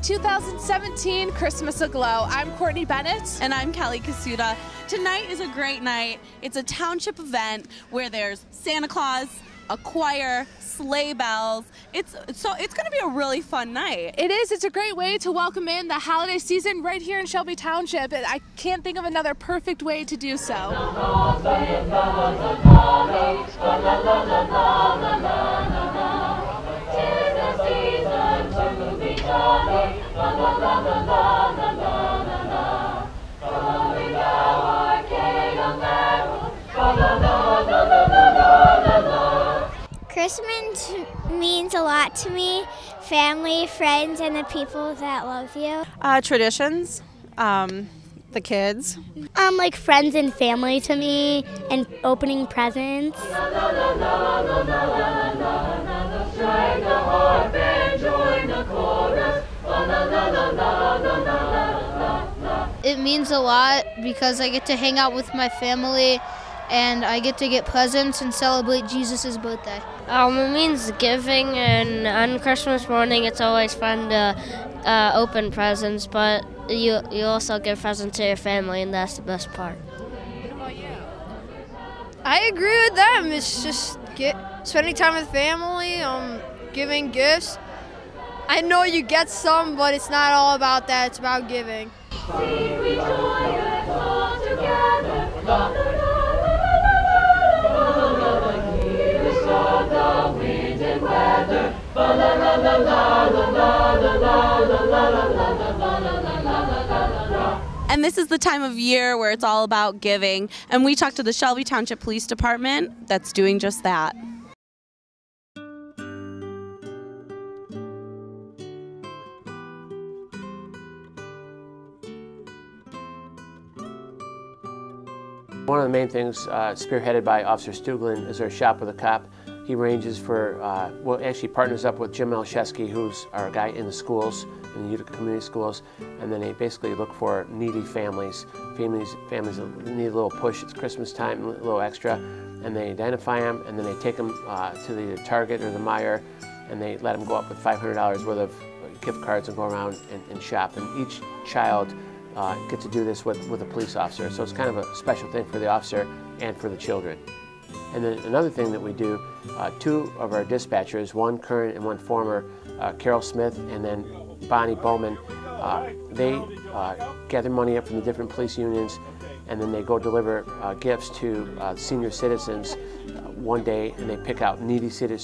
2017 Christmas Aglow. I'm Courtney Bennett. And I'm Kelly Kasuda. Tonight is a great night. It's a township event where there's Santa Claus, a choir, sleigh bells. It's going to be a really fun night. It is. It's a great way to welcome in the holiday season right here in Shelby Township. I can't think of another perfect way to do so. Christmas means a lot to me. Family, friends, and the people that love you. Traditions, the kids. Like friends and family to me, and opening presents. It means a lot because I get to hang out with my family and I get to get presents and celebrate Jesus' birthday. It means giving, and on Christmas morning it's always fun to open presents, but you also give presents to your family, and that's the best part. What about you? I agree with them. It's just spending time with family, giving gifts. I know you get some, but it's not all about that. It's about giving. And this is the time of year where it's all about giving. And we talked to the Shelby Township Police Department that's doing just that. One of the main things spearheaded by Officer Stuglin is our Shop with a Cop. He ranges for, well, actually partners up with Jim Malszewski, who's our guy in the schools, in the Utica community schools, and then they basically look for needy families that need a little push. It's Christmas time, a little extra, and they identify them, and then they take them to the Target or the Meijer, and they let them go up with $500 worth of gift cards and go around and shop. And each child get to do this with a police officer, so it's kind of a special thing for the officer and for the children. And then another thing that we do, two of our dispatchers, one current and one former, Carol Smith and then Bonnie Bowman, they gather money up from the different police unions, and then they go deliver gifts to senior citizens one day, and they pick out needy senior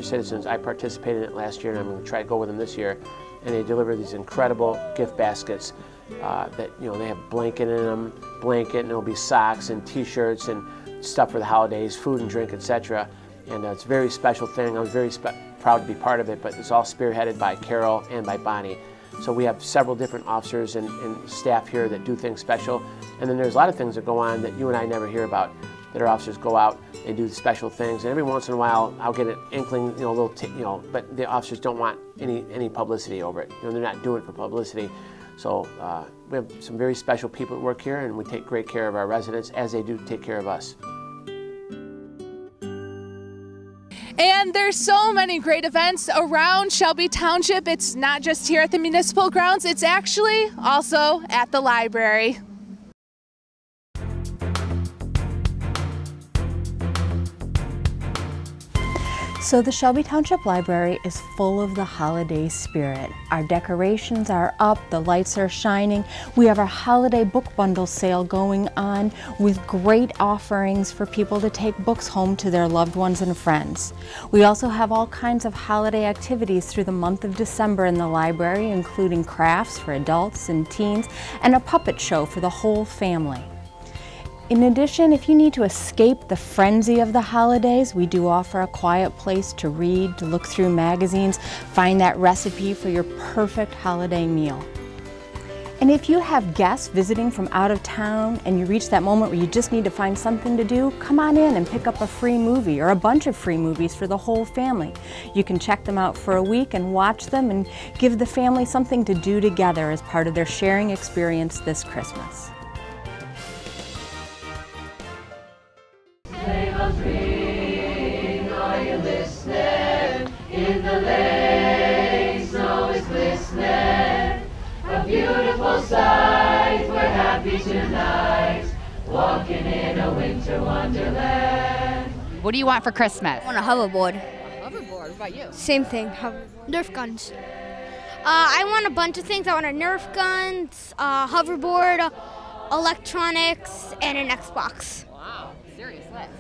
citizens. I participated in it last year, and I'm going to try to go with them this year. And they deliver these incredible gift baskets that, you know, they have blanket in them, and there'll be socks and T-shirts and stuff for the holidays, food and drink, etc. And it's a very special thing. I was very proud to be part of it, but it's all spearheaded by Carol and by Bonnie. So we have several different officers and staff here that do things special. And then there's a lot of things that go on that you and I never hear about, that our officers go out, they do special things, and every once in a while I'll get an inkling, you know, a little, but the officers don't want any publicity over it. You know, they're not doing it for publicity. So we have some very special people that work here, and we take great care of our residents as they do take care of us. And there's so many great events around Shelby Township. It's not just here at the municipal grounds, it's actually also at the library. So the Shelby Township Library is full of the holiday spirit. Our decorations are up, the lights are shining. We have our holiday book bundle sale going on with great offerings for people to take books home to their loved ones and friends. We also have all kinds of holiday activities through the month of December in the library, including crafts for adults and teens and a puppet show for the whole family. In addition, if you need to escape the frenzy of the holidays, we do offer a quiet place to read, to look through magazines, find that recipe for your perfect holiday meal. And if you have guests visiting from out of town and you reach that moment where you just need to find something to do, come on in and pick up a free movie or a bunch of free movies for the whole family. You can check them out for a week and watch them and give the family something to do together as part of their sharing experience this Christmas. Sleigh bells ring, are you listening? In the lane, snow is glistening. A beautiful sight, we're happy tonight, walking in a winter wonderland. What do you want for Christmas? I want a hoverboard. A hoverboard. What about you? Same thing. Nerf guns. I want a bunch of things. I want a Nerf guns, hoverboard, electronics, and an Xbox. Wow, serious list.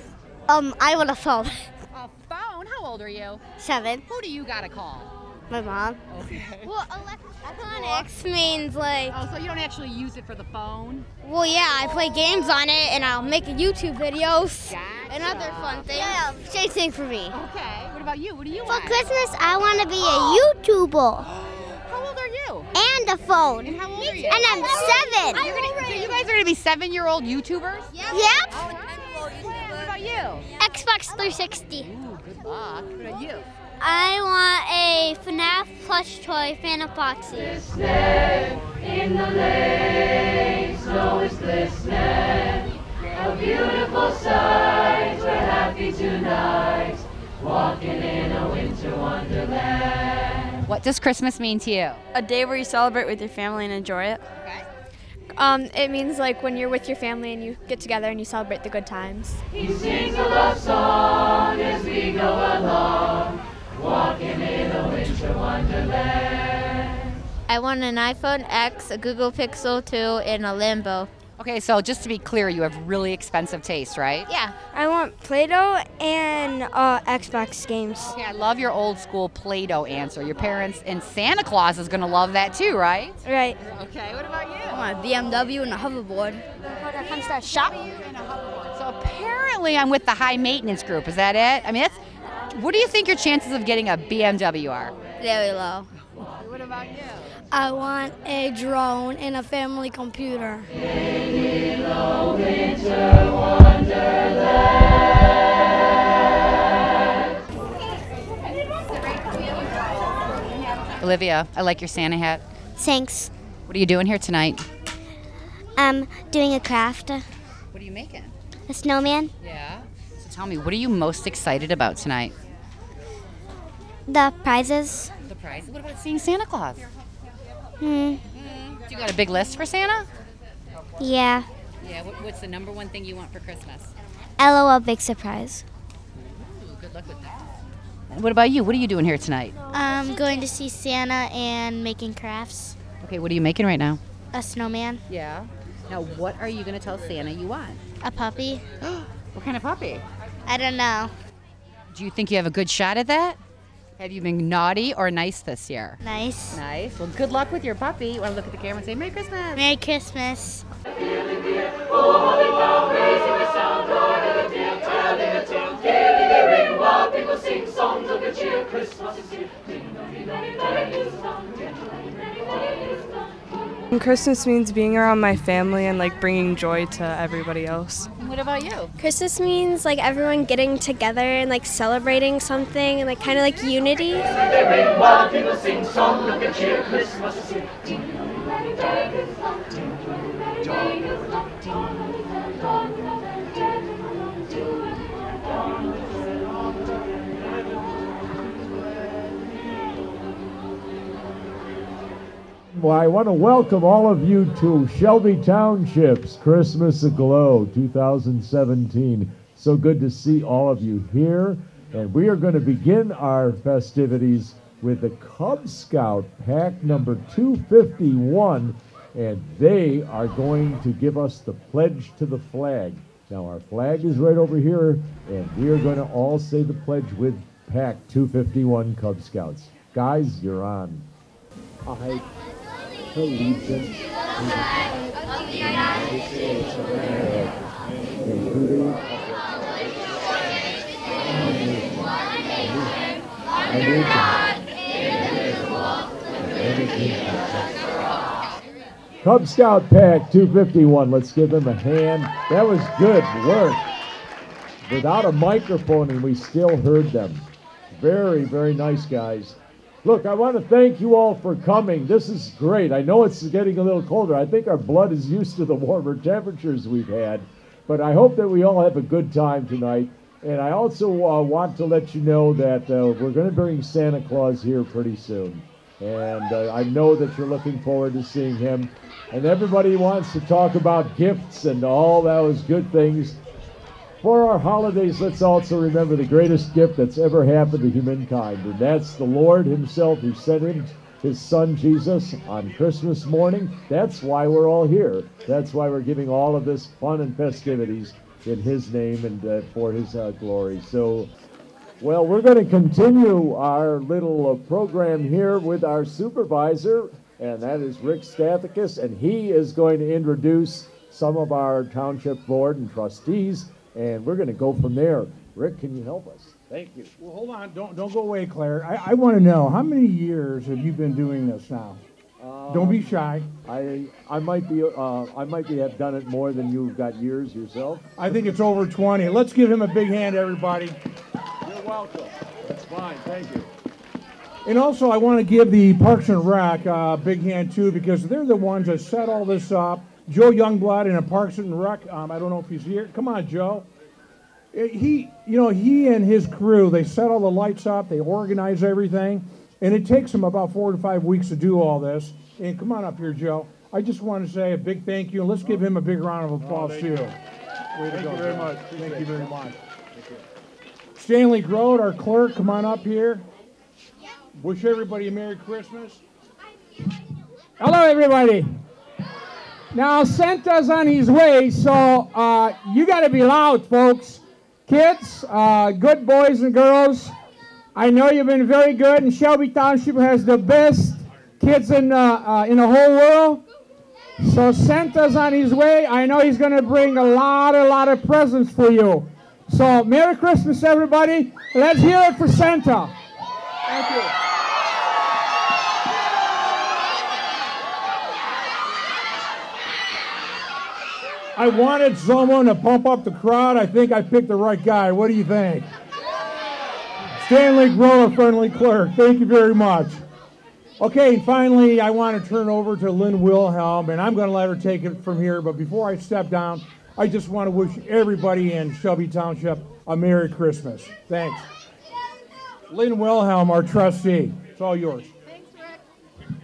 I want a phone. A phone? How old are you? 7. Who do you gotta call? My mom. Okay. Well, electronics means like. Oh, so you don't actually use it for the phone? Well, yeah, I play games on it, and I'll make YouTube videos Gotcha. and other fun things. Yeah, same thing for me. Okay. What about you? What do you For want? Christmas, I want to be a YouTuber How old are you? and a phone. And how old are you? And I'm 7. So you guys are gonna be 7-year-old YouTubers? Yep. What about you? Xbox 360. Ooh, good luck. What about you? I want a FNAF plush toy Phantom Foxy. Glistening in the lane, snow is glistening. A beautiful sight, we're happy tonight, walking in a winter wonderland. What does Christmas mean to you? A day where you celebrate with your family and enjoy it. It means like when you're with your family and you get together and you celebrate the good times. He sings a love song as we go along, walking in a winter wonderland. I want an iPhone X, a Google Pixel 2, and a Lambo. Okay, so just to be clear, you have really expensive taste, right? Yeah. I want Play-Doh and Xbox games. Okay, I love your old school Play-Doh answer. Your parents and Santa Claus is gonna love that too, right? Right. Okay, what about you? I want a BMW and a hoverboard. When it comes to shop. So apparently I'm with the high maintenance group, is that it? I mean, what do you think your chances of getting a BMW are? Very low. What about you? I want a drone and a family computer. Olivia, I like your Santa hat. Thanks. What are you doing here tonight? I'm doing a craft, What are you making? a snowman. Yeah. So tell me, what are you most excited about tonight? The prizes. The prize. What about seeing Santa Claus? Hmm. Do you got a big list for Santa? Yeah. Yeah. What's the number one thing you want for Christmas? LOL, big surprise. Ooh, good luck with that. And what about you? What are you doing here tonight? I'm going to see Santa and making crafts. Okay, what are you making right now? A snowman. Yeah. Now, what are you going to tell Santa you want? A puppy. What kind of puppy? I don't know. Do you think you have a good shot at that? Have you been naughty or nice this year? Nice. Nice. Well, good luck with your puppy. You want to look at the camera and say, Merry Christmas. Merry Christmas. Christmas means being around my family and like bringing joy to everybody else. And what about you? Christmas means like everyone getting together and like celebrating something and like kind of like unity. While people sing songs of good cheer, Christmas is here. Well, I want to welcome all of you to Shelby Township's Christmas Aglow 2017. So good to see all of you here. And we are going to begin our festivities with the Cub Scout pack number 251. And they are going to give us the pledge to the flag. Now, our flag is right over here, and we are going to all say the pledge with pack 251 Cub Scouts. Guys, you're on. I allegiance to the flag of the United States of America and to the under God, indivisible, Cub Scout Pack 251. Let's give them a hand. That was good work. Without a microphone, and we still heard them. Very, very nice, guys. Look, I want to thank you all for coming. This is great. I know it's getting a little colder. I think our blood is used to the warmer temperatures we've had. But I hope that we all have a good time tonight. And I also want to let you know that we're going to bring Santa Claus here pretty soon. And I know that you're looking forward to seeing him. And everybody wants to talk about gifts and all those good things. For our holidays, let's also remember the greatest gift that's ever happened to humankind, and that's the Lord himself who sent his son Jesus on Christmas morning. That's why we're all here. That's why we're giving all of this fun and festivities in his name and for his glory. So, well, we're going to continue our little program here with our supervisor, and that is Rick Stathakis, and he is going to introduce some of our township board and trustees. And we're going to go from there. Rick, can you help us? Thank you. Well, hold on. Don't go away, Claire. I want to know, how many years have you been doing this now? Don't be shy. I might have done it more than you've got years yourself. I think it's over 20. Let's give him a big hand, everybody. You're welcome. That's fine. Thank you. And also, I want to give the Parks and Rec a big hand, too, because they're the ones that set all this up. Joe Youngblood in a Parks and Rec. I don't know if he's here. Come on, Joe. He and his crew, they set all the lights up, they organize everything, and it takes them about 4 to 5 weeks to do all this. And come on up here, Joe. I just want to say a big thank you, and let's give him a big round of applause, too. Thank you very much. Thank you very much. Stanley Grote, our clerk, come on up here. Wish everybody a Merry Christmas. Hello, everybody. Now, Santa's on his way, so you got to be loud, folks. Kids, good boys and girls, I know you've been very good, and Shelby Township has the best kids in the whole world. So Santa's on his way. I know he's going to bring a lot of presents for you. So Merry Christmas, everybody. Let's hear it for Santa. Thank you. I wanted someone to pump up the crowd. I think I picked the right guy. What do you think? Stanley Grote, friendly clerk. Thank you very much. Okay, finally, I want to turn over to Lynn Wilhelm, and I'm going to let her take it from here. But before I step down, I just want to wish everybody in Shelby Township a Merry Christmas. Thanks. Lynn Wilhelm, our trustee. It's all yours.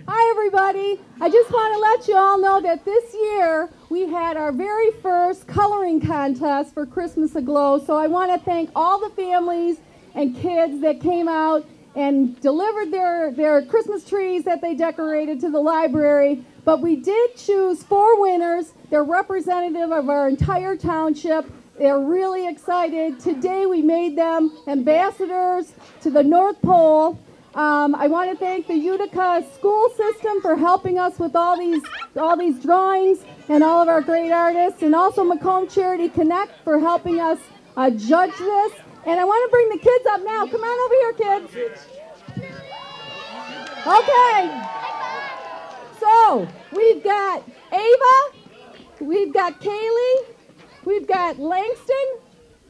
Hi, everybody. I just want to let you all know that this year we had our very first coloring contest for Christmas Aglow. So I want to thank all the families and kids that came out and delivered their Christmas trees that they decorated to the library. But we did choose 4 winners. They're representative of our entire township. They're really excited. Today we made them ambassadors to the North Pole. I want to thank the Utica school system for helping us with all these drawings and all of our great artists, and also Macomb Charity Connect for helping us judge this. And I want to bring the kids up now. Come on over here, kids. Okay. So we've got Ava, we've got Kaylee, we've got Langston,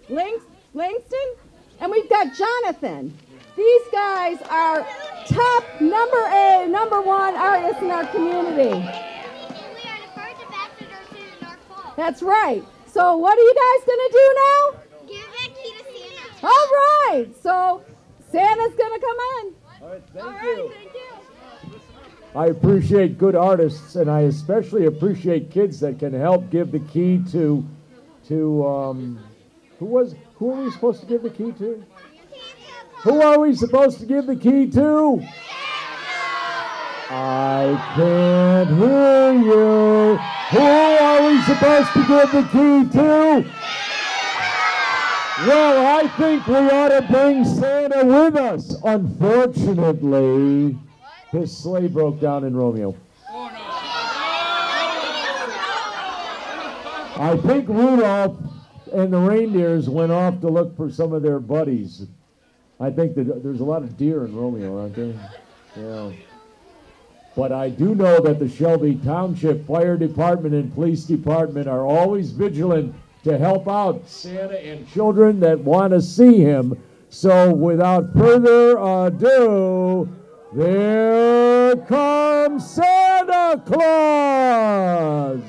and we've got Jonathan. These guys are top number 1 artists in our community. We are the first ambassadors to the North Pole. That's right. So what are you guys going to do now? Give that key to Santa. All right. So Santa's going to come in. All right, thank you. I appreciate good artists, and I especially appreciate kids that can help give the key to who are we supposed to give the key to? Who are we supposed to give the key to? I can't hear you. Who are we supposed to give the key to? Well, I think we ought to bring Santa with us. Unfortunately, his sleigh broke down in Romeo. I think Rudolph and the reindeers went off to look for some of their buddies. I think that there's a lot of deer in Romeo, aren't there? Yeah. But I do know that the Shelby Township Fire Department and Police Department are always vigilant to help out Santa and children that want to see him. So without further ado, there comes Santa Claus!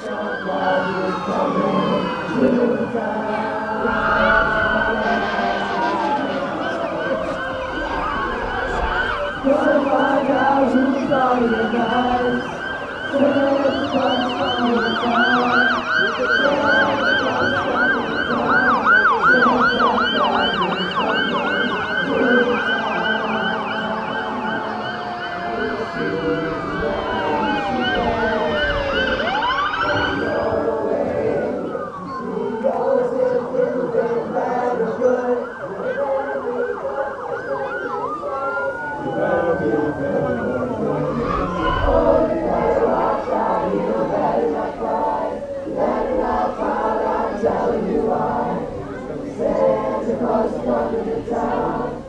Santa Claus is coming to town. Gonna find out who started the night. Santa Claus from the town. Santa Claus from the town. Santa Claus is coming to town. We'll see you when you see them. When you're away, who knows if you've been bad or good. You better be good. Oh, you better watch out, you better not cry. You better not pout, I'm telling you why. Santa Claus is coming to town.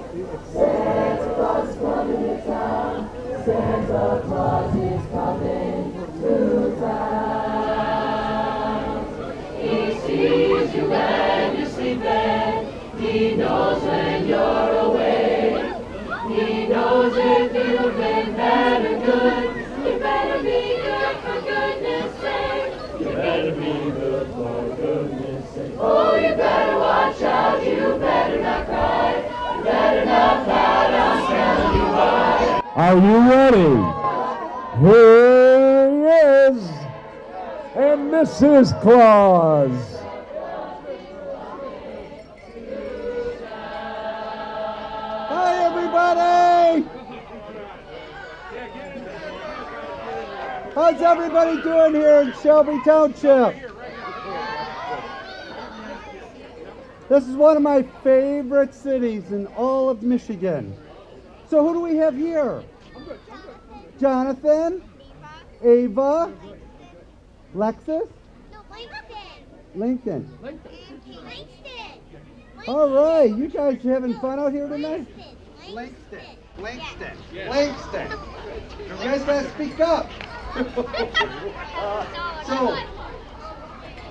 Santa Claus is coming to town. Santa Claus is coming to town. He sees you when you're sleeping. He knows when you're awake. He knows if you've been bad or good. You better be good for goodness sake. You better be good for goodness sake. Oh, you better watch out. You better not cry. You better not pout. I'm telling you why. Are you ready? Here he is, and Mrs. Claus. Hi, everybody! How's everybody doing here in Shelby Township? This is one of my favorite cities in all of Michigan. So who do we have here? Jonathan, Ava, Lexus, Lincoln. All right, you guys having fun out here tonight? Langston. You guys gotta speak up. So,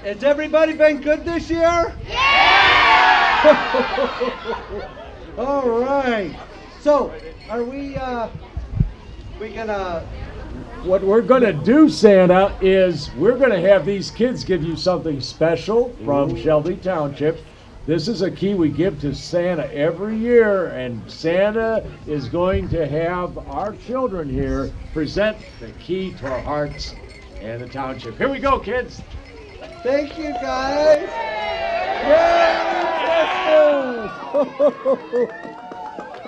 has everybody been good this year? Yeah! All right. So, are we gonna... What we're going to do, Santa, is we're going to have these kids give you something special from Shelby Township. This is a key we give to Santa every year, and Santa is going to have our children here present the key to our hearts and the township. Here we go, kids. Thank you, guys. Merry Christmas!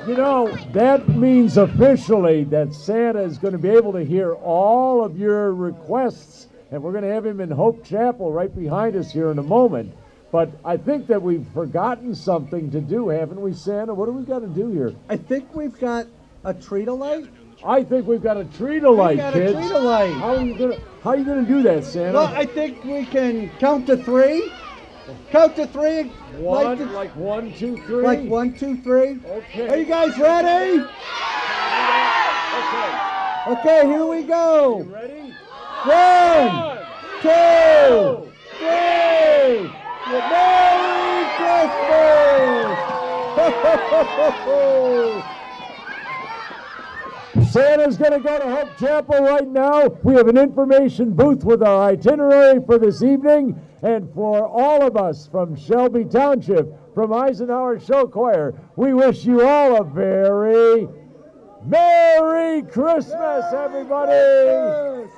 You know, that means officially that Santa is going to be able to hear all of your requests, and we're going to have him in Hope Chapel right behind us here in a moment. But I think that we've forgotten something to do, haven't we, Santa? What do we got to do here? I think we've got a tree to light. I think we've got a tree to light, kids. A tree to light. How are you gonna do that, Santa? Well, I think we can count to three. Count to three. Like 1, 2, 3. Like 1, 2, 3. Okay. Are you guys ready? Okay, here we go. You ready? 1, 2, 3. Merry Christmas! Santa's going to go to Hope Chapel right now. We have an information booth with our itinerary for this evening. And for all of us from Shelby Township, from Eisenhower Show Choir, we wish you all a very Merry Christmas, everybody!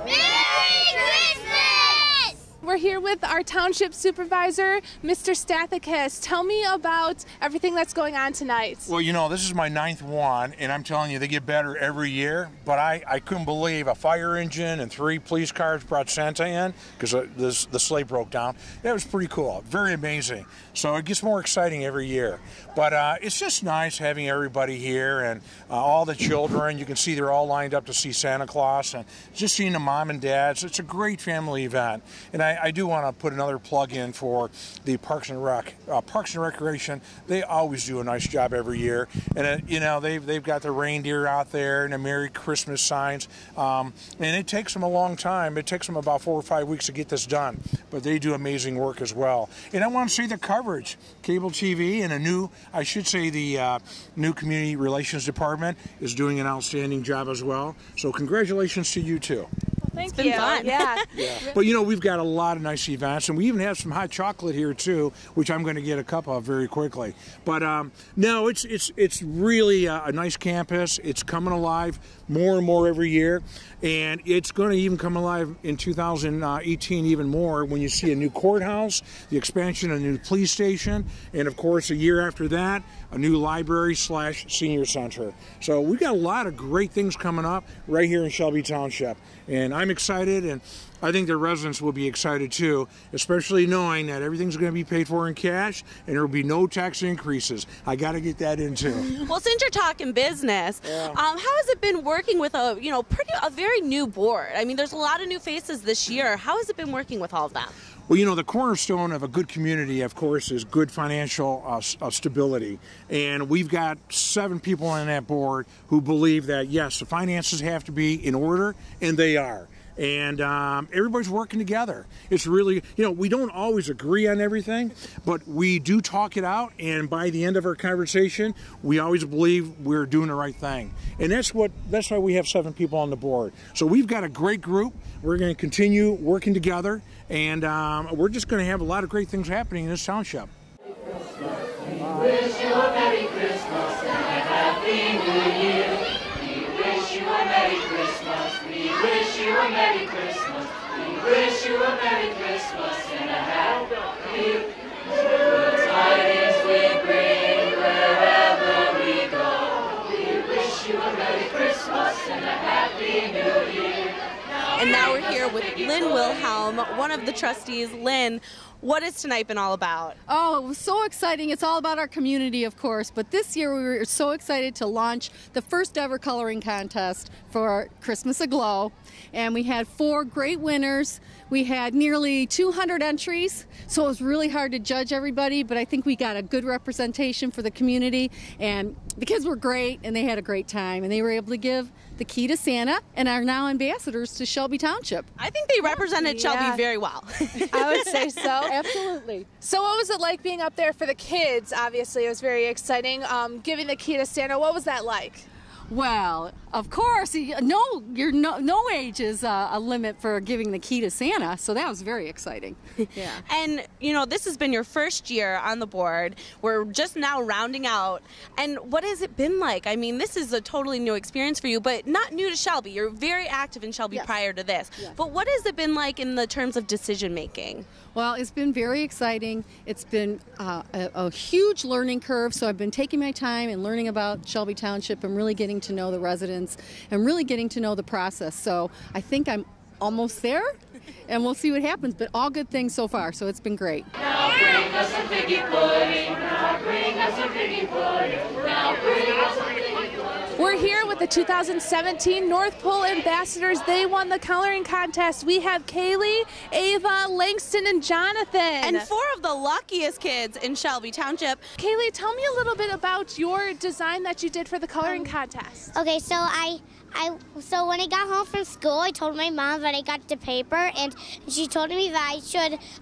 Merry Christmas! We're here with our township supervisor, Mr. Stathakis. Tell me about everything that's going on tonight. Well, you know, this is my 9th one, and I'm telling you, they get better every year. But I couldn't believe a fire engine and 3 police cars brought Santa in because the sleigh broke down. That was pretty cool, very amazing. So it gets more exciting every year. But it's just nice having everybody here and all the children. You can see they're all lined up to see Santa Claus, and just seeing the mom and dads. It's a great family event. And I do want to put another plug in for the Parks and Rec. Parks and Recreation, they always do a nice job every year. And, you know, they've got the reindeer out there and the Merry Christmas signs. And it takes them a long time. It takes them about 4 or 5 weeks to get this done. But they do amazing work as well. And I want to say the coverage. Cable TV and the new Community Relations Department is doing an outstanding job as well. So congratulations to you too. Thank It's been fun. Yeah. But you know, we've got a lot of nice events, and we even have some hot chocolate here too, which I'm going to get a cup of very quickly. But no, it's really a nice campus. It's coming alive more and more every year, and it's going to even come alive in 2018 even more when you see a new courthouse, the expansion of a new police station, and of course a year after that, a new library/senior center. So we got a lot of great things coming up right here in Shelby Township, and I'm excited, and I think the residents will be excited too, especially knowing that everything's going to be paid for in cash and there will be no tax increases. I got to get that in too. Well, since you're talking business, how has it been working with a very new board? I mean, there's a lot of new faces this year. How has it been working with all of them? Well, you know, the cornerstone of a good community, of course, is good financial stability. And we've got 7 people on that board who believe that, yes, the finances have to be in order, and they are. And everybody's working together. It's really, you know, we don't always agree on everything, but we do talk it out, and by the end of our conversation, we always believe we're doing the right thing. And that's why we have 7 people on the board. So we've got a great group. We're going to continue working together, and we're just going to have a lot of great things happening in this township. We wish you a Merry Christmas and a Happy New Year. We wish you a Merry Christmas. We wish you a Merry Christmas. We wish you a Merry Christmas and a Happy New Year. Good tidings we bring wherever we go. We wish you a Merry Christmas and a Happy New Year. And now we're here with Lynn Wilhelm, one of the trustees. Lynn, what has tonight been all about? Oh, it was so exciting. It's all about our community, of course, but this year we were so excited to launch the first ever coloring contest for Christmas Aglow, and we had 4 great winners. We had nearly 200 entries, so it was really hard to judge everybody, but I think we got a good representation for the community, and the kids were great, and they had a great time, and they were able to give the key to Santa and are now ambassadors to Shelby Township. I think they represented Shelby very well. I would say so. Absolutely. So what was it like being up there for the kids? Obviously, it was very exciting. Giving the key to Santa, what was that like? Well, of course, no age is a limit for giving the key to Santa, so that was very exciting. Yeah. And, you know, this has been your first year on the board. We're just now rounding out. And what has it been like? I mean, this is a totally new experience for you, but not new to Shelby. You're very active in Shelby prior to this. Yes. But what has it been like in the terms of decision making? Well, it's been very exciting. It's been a huge learning curve, so I've been taking my time and learning about Shelby Township and really getting to know the residents and really getting to know the process. So I think I'm almost there, and we'll see what happens, but all good things so far, so it's been great. Now bring us a figgy pudding. Now bring us a figgy pudding. Now bring us a figgy pudding. We're here with the 2017 North Pole Ambassadors. They won the coloring contest. We have Kaylee, Ava, Langston, and Jonathan. And 4 of the luckiest kids in Shelby Township. Kaylee, tell me a little bit about your design that you did for the coloring contest. Okay, so when I got home from school, I told my mom that I got the paper, and she told me that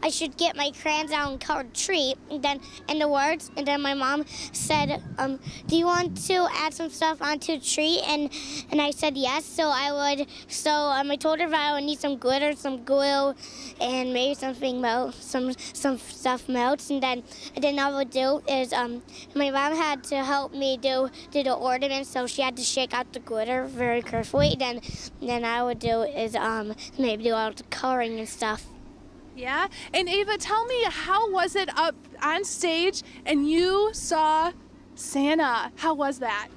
I should get my crayons out and color tree, and the words, and then my mom said, do you want to add some stuff onto tree? And I said yes. So I told her that I would need some glitter, some glue, and maybe something some stuff melts, and then all I would do is my mom had to help me do the ornaments, so she had to shake out the glitter very carefully. Then I would do is maybe do all the coloring and stuff. Yeah, and Ava, tell me, how was it up on stage and you saw Santa? How was that?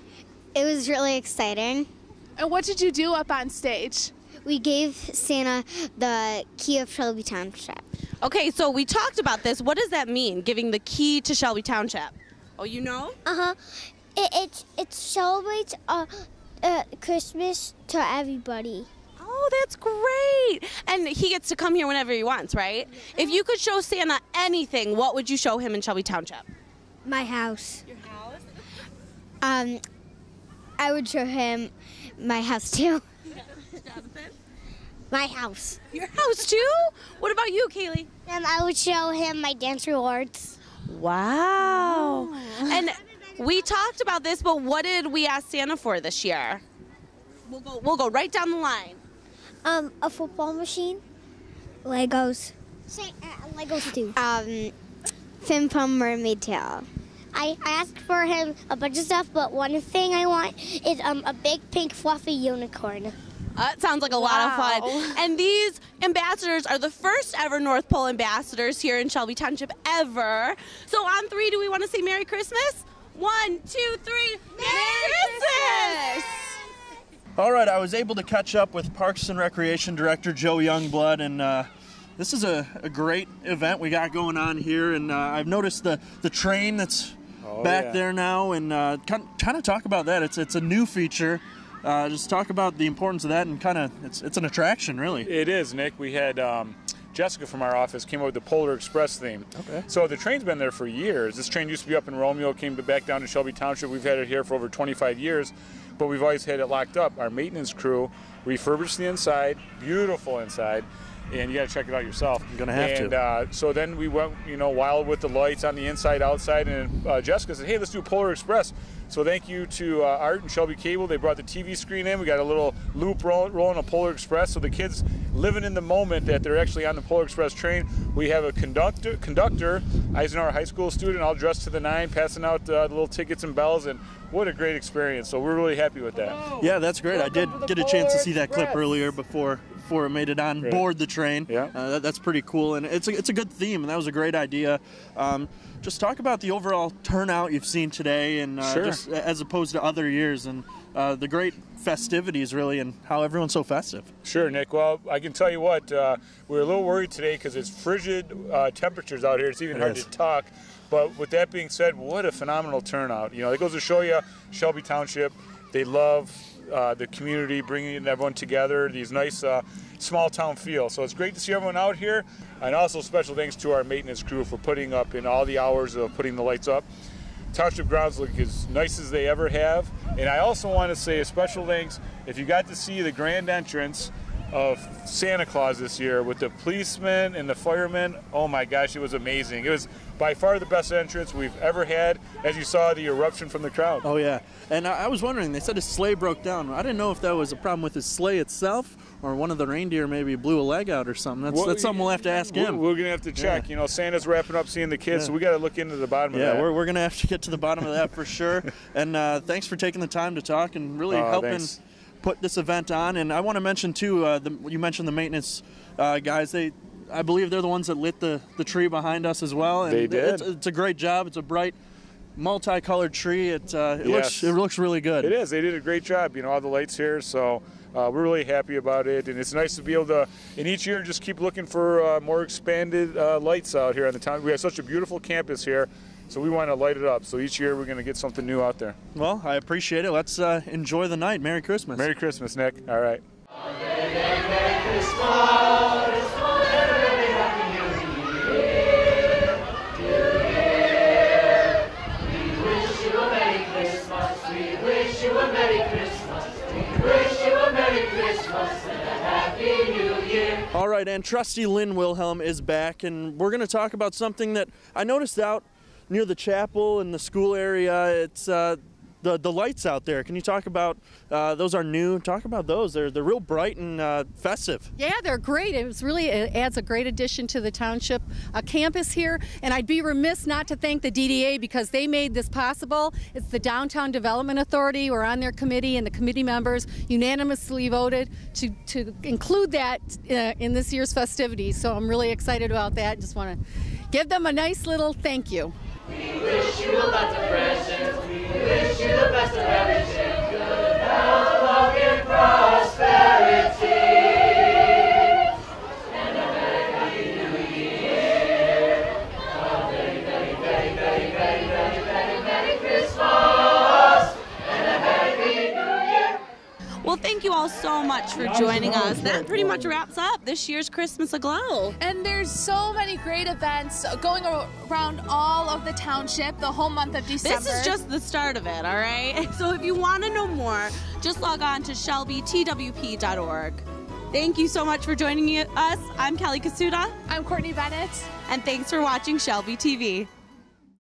It was really exciting. And what did you do up on stage? We gave Santa the key of Shelby Township. Okay, so we talked about this. What does that mean, giving the key to Shelby Township? Oh, you know? Uh-huh. It celebrates Christmas to everybody. Oh, that's great. And he gets to come here whenever he wants, right? If you could show Santa anything, what would you show him in Shelby Township? My house. Your house? I would show him my house too. Jonathan? My house. Your house too? What about you, Kaylee? I would show him my dance rewards. Wow. Oh. And we talked about this, but what did we ask Santa for this year? We'll go right down the line. A football machine. Legos. Legos too. Fin Pum Mermaid Tail. I asked for him a bunch of stuff, but one thing I want is a big pink fluffy unicorn. That sounds like a lot of fun. And these ambassadors are the first ever North Pole ambassadors here in Shelby Township ever. So on 3, do we want to say Merry Christmas? 1, 2, 3, Merry Christmas! All right, I was able to catch up with Parks and Recreation Director Joe Youngblood, and this is a great event we got going on here, and I've noticed the train that's back there now, and kind of talk about that. It's a new feature. Just talk about the importance of that, and kind of it's an attraction, really. It is, Nick. We had Jessica from our office came up with the Polar Express theme. Okay. So the train's been there for years. This train used to be up in Romeo, came back down to Shelby Township. We've had it here for over 25 years, but we've always had it locked up. Our maintenance crew refurbished the inside, beautiful inside, and you got to check it out yourself. You're gonna have to. So then we went, wild with the lights on the inside, outside, and Jessica said, "Hey, let's do Polar Express." So thank you to Art and Shelby Cable. They brought the TV screen in. We got a little loop rolling a Polar Express, so the kids living in the moment that they're actually on the Polar Express train. We have a conductor, Eisenhower High School student, all dressed to the nine, passing out the little tickets and bells, and what a great experience. So we're really happy with that. Yeah, that's great. I did get a chance to see that clip earlier before it made it on board the train. Yeah. That's pretty cool, and it's a good theme, and that was a great idea. Just talk about the overall turnout you've seen today, and just as opposed to other years, and the great festivities, really, and how everyone's so festive. Sure, Nick. Well, I can tell you what, we're a little worried today because it's frigid temperatures out here. It's even hard to talk. But with that being said, what a phenomenal turnout. It goes to show you Shelby Township, they love the community, bringing everyone together, these nice small town feel. So it's great to see everyone out here, and also special thanks to our maintenance crew for putting up in all the hours of putting the lights up. Township grounds look as nice as they ever have, and I also want to say a special thanks if you got to see the grand entrance of Santa Claus this year with the policemen and the firemen. Oh my gosh, it was amazing. It was by far the best entrance we've ever had, as you saw the eruption from the crowd. Oh yeah, and I was wondering, they said his sleigh broke down. I didn't know if that was a problem with his sleigh itself, or one of the reindeer maybe blew a leg out or something. That's something we'll have to ask him. We're going to have to check. Santa's wrapping up seeing the kids, so we got to look into the bottom of that. Yeah, we're going to have to get to the bottom of that for sure. And thanks for taking the time to talk and really helping put this event on. And I want to mention too, you mentioned the maintenance guys. I believe they're the ones that lit the tree behind us as well. And they did. It's a great job. It's a bright, multicolored tree. It looks really good. It is. They did a great job. All the lights here. So we're really happy about it, and it's nice to be able to, in each year, just keep looking for more expanded lights out here on the town. We have such a beautiful campus here. So we want to light it up. So each year we're going to get something new out there. Well, I appreciate it. Let's enjoy the night. Merry Christmas. Merry Christmas, Nick. All right. Merry Christmas. All right, and Trustee Lynn Wilhelm is back, and we're going to talk about something that I noticed out near the chapel in the school area. It's the lights out there. Can you talk about those? Are new. Talk about those. They're real bright and festive. Yeah, they're great. It adds a great addition to the township campus here. And I'd be remiss not to thank the DDA because they made this possible. It's the Downtown Development Authority. We're on their committee, and the committee members unanimously voted to include that in this year's festivities. So I'm really excited about that. Just want to give them a nice little thank you. We wish you lots of presents. We wish you the best of everything. Good health, luck, and prosperity. And a very happy new year. A very, very, very, very, very, very, very, Merry Christmas. And a happy new year. Well, thank you all so much for joining us. That pretty much wraps up this year's Christmas Aglow. And there's so many great events going around all of the township the whole month of December. This is just the start of it, all right? So if you want to know more, just log on to ShelbyTWP.org. Thank you so much for joining us. I'm Kelly Kasuda. I'm Courtney Bennett. And thanks for watching Shelby TV.